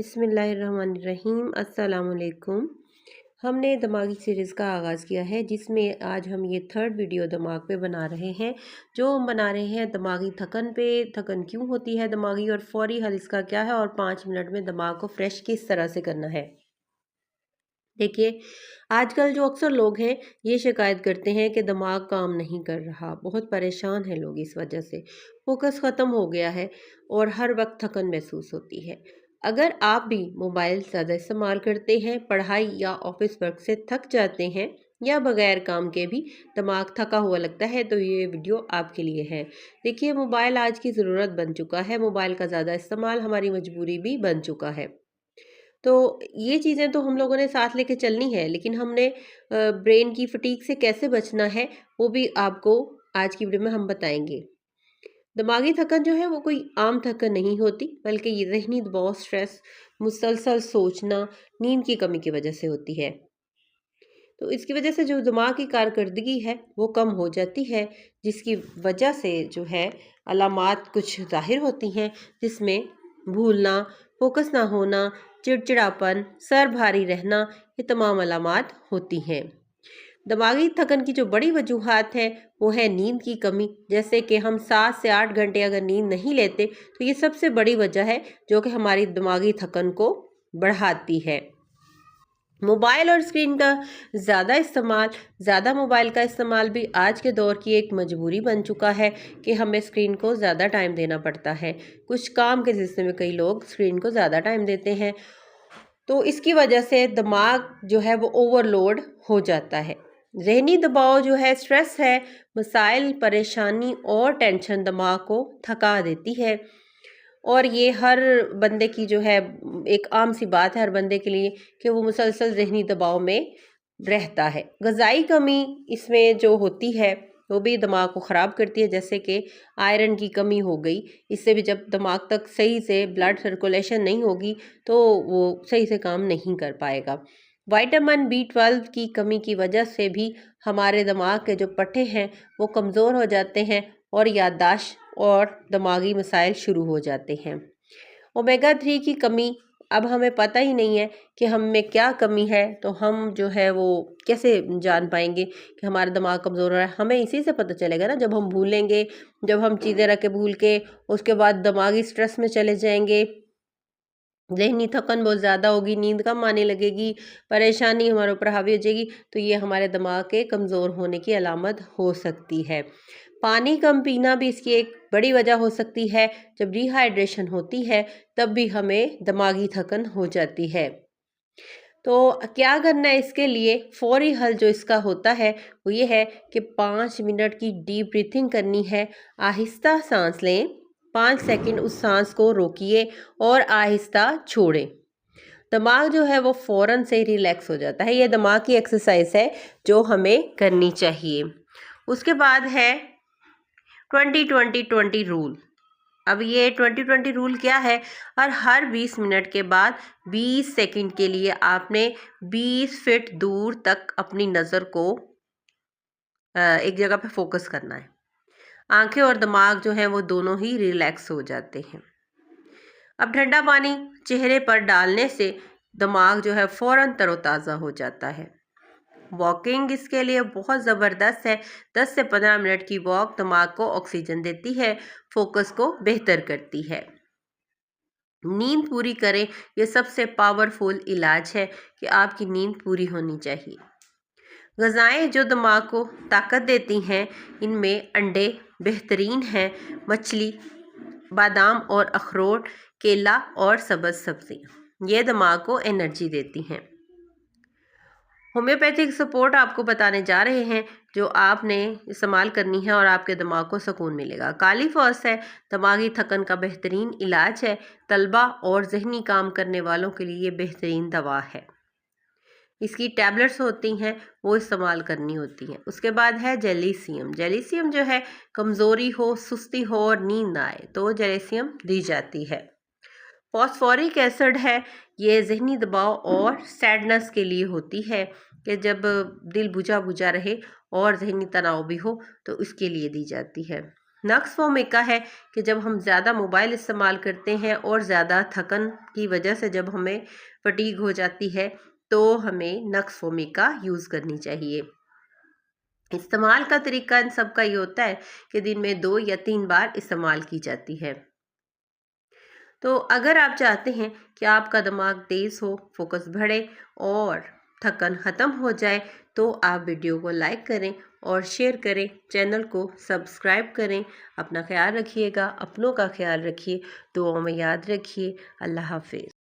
बिस्मिल्लाहिर्रहमानिर्रहीम। अस्सलामुअलैकुम। हमने दिमागी सीरीज़ का आगाज़ किया है जिसमें आज हम ये थर्ड वीडियो दिमाग पे बना रहे हैं। जो हम बना रहे हैं दिमागी थकन पे। थकन क्यों होती है दिमागी और फौरी हल इसका क्या है, और 5 मिनट में दिमाग को फ्रेश किस तरह से करना है। देखिए, आजकल जो अक्सर लोग हैं ये शिकायत करते हैं कि दिमाग काम नहीं कर रहा। बहुत परेशान हैं लोग इस वजह से। फोकस ख़त्म हो गया है और हर वक्त थकन महसूस होती है। अगर आप भी मोबाइल ज़्यादा इस्तेमाल करते हैं, पढ़ाई या ऑफिस वर्क से थक जाते हैं, या बगैर काम के भी दिमाग थका हुआ लगता है, तो ये वीडियो आपके लिए है। देखिए, मोबाइल आज की ज़रूरत बन चुका है। मोबाइल का ज़्यादा इस्तेमाल हमारी मजबूरी भी बन चुका है। तो ये चीज़ें तो हम लोगों ने साथ लेके चलनी है, लेकिन हमने ब्रेन की फटीग से कैसे बचना है वो भी आपको आज की वीडियो में हम बताएंगे। दिमागी थकन जो है वो कोई आम थकन नहीं होती, बल्कि ये ज़हनी दबाव, स्ट्रेस, मुसलसल सोचना, नींद की कमी की वजह से होती है। तो इसकी वजह से जो दिमाग की कारकर्दगी है वो कम हो जाती है, जिसकी वजह से जो है अलामात कुछ ज़ाहिर होती हैं, जिसमें भूलना, फोकस ना होना, चिड़चिड़ापन, सर भारी रहना, ये तमाम अलामात होती हैं। दिमागी थकन की जो बड़ी वजूहात है वो है नींद की कमी। जैसे कि हम 7 से 8 घंटे अगर नींद नहीं लेते तो ये सबसे बड़ी वजह है जो कि हमारी दिमागी थकन को बढ़ाती है। मोबाइल और स्क्रीन का ज़्यादा मोबाइल का इस्तेमाल भी आज के दौर की एक मजबूरी बन चुका है कि हमें स्क्रीन को ज़्यादा टाइम देना पड़ता है। कुछ काम के सिलसिले में कई लोग स्क्रीन को ज़्यादा टाइम देते हैं, तो इसकी वजह से दिमाग जो है वो ओवरलोड हो जाता है। ज़हनी दबाव जो है, स्ट्रेस है, मसाइल, परेशानी और टेंशन दिमाग को थका देती है। और ये हर बंदे की जो है एक आम सी बात है हर बंदे के लिए कि वो मुसलसल ज़हनी दबाव में रहता है। ग़िज़ाई कमी इसमें जो होती है वो भी दिमाग को ख़राब करती है। जैसे कि आयरन की कमी हो गई, इससे भी जब दिमाग तक सही से ब्लड सर्कुलेशन नहीं होगी तो वो सही से काम नहीं कर पाएगा। विटामिन B12 की कमी की वजह से भी हमारे दिमाग के जो पट्टे हैं वो कमज़ोर हो जाते हैं और याददाश्त और दिमागी मसाइल शुरू हो जाते हैं। ओमेगा 3 की कमी, अब हमें पता ही नहीं है कि हम में क्या कमी है, तो हम जो है वो कैसे जान पाएंगे कि हमारा दिमाग कमज़ोर हो रहा है। हमें इसी से पता चलेगा ना, जब हम भूलेंगे, जब हम चीज़ें रख के भूल के उसके बाद दिमागी स्ट्रेस में चले जाएंगे, ज़हनी थकन बहुत ज़्यादा होगी, नींद कम आने लगेगी, परेशानी हमारे ऊपर हावी हो जाएगी, तो ये हमारे दिमाग के कमज़ोर होने की अलामत हो सकती है। पानी कम पीना भी इसकी एक बड़ी वजह हो सकती है। जब डिहाइड्रेशन होती है तब भी हमें दिमागी थकन हो जाती है। तो क्या करना है इसके लिए? फौरी हल जो इसका होता है वो ये है कि 5 मिनट की डीप ब्रीथिंग करनी है। आहिस्ता सांस लें, 5 सेकंड उस सांस को रोकिए और आहिस्ता छोड़ें। दिमाग जो है वो फ़ौरन से रिलैक्स हो जाता है। ये दिमाग की एक्सरसाइज है जो हमें करनी चाहिए। उसके बाद है 20-20-20 रूल। अब ये 20-20 रूल क्या है? और हर 20 मिनट के बाद 20 सेकंड के लिए आपने 20 फीट दूर तक अपनी नज़र को एक जगह पे फोकस करना है। आंखें और दिमाग जो है वो दोनों ही रिलैक्स हो जाते हैं। अब ठंडा पानी चेहरे पर डालने से दिमाग जो है फ़ौरन तरोताज़ा हो जाता है। वॉकिंग इसके लिए बहुत ज़बरदस्त है। 10 से 15 मिनट की वॉक दिमाग को ऑक्सीजन देती है, फोकस को बेहतर करती है। नींद पूरी करें, ये सबसे पावरफुल इलाज है कि आपकी नींद पूरी होनी चाहिए। ग़िज़ाएँ जो दिमाग को ताकत देती हैं, इनमें अंडे बेहतरीन हैं, मछली, बादाम और अखरोट, केला और सब्ज़ सब्ज़ियाँ ये दिमाग को एनर्जी देती हैं। होम्योपैथिक सपोर्ट आपको बताने जा रहे हैं जो आपने इस्तेमाल करनी है और आपके दिमाग को सुकून मिलेगा। काली फॉस है, दिमागी थकन का बेहतरीन इलाज है। तलबा और ज़हनी काम करने वालों के लिए ये बेहतरीन दवा है। इसकी टैबलेट्स होती हैं वो इस्तेमाल करनी होती हैं। उसके बाद है जेलिसियम। जेलिसियम जो है, कमज़ोरी हो, सुस्ती हो और नींद ना आए तो जेलिसियम दी जाती है। फॉस्फोरिक एसिड है, ये ज़हनी दबाव और सैडनेस के लिए होती है कि जब दिल बुझा बुझा रहे और ज़हनी तनाव भी हो तो इसके लिए दी जाती है। नक्स फोमिका है कि जब हम ज़्यादा मोबाइल इस्तेमाल करते हैं और ज़्यादा थकन की वजह से जब हमें फटीग हो जाती है तो हमें नक्स फोमिका यूज़ करनी चाहिए। इस्तेमाल का तरीका इन सब का ये होता है कि दिन में 2 या 3 बार इस्तेमाल की जाती है। तो अगर आप चाहते हैं कि आपका दिमाग तेज़ हो, फोकस बढ़े और थकन ख़त्म हो जाए, तो आप वीडियो को लाइक करें और शेयर करें, चैनल को सब्सक्राइब करें। अपना ख्याल रखिएगा, अपनों का ख्याल रखिए, दुआओं में याद रखिए। अल्लाह हाफ़िज़।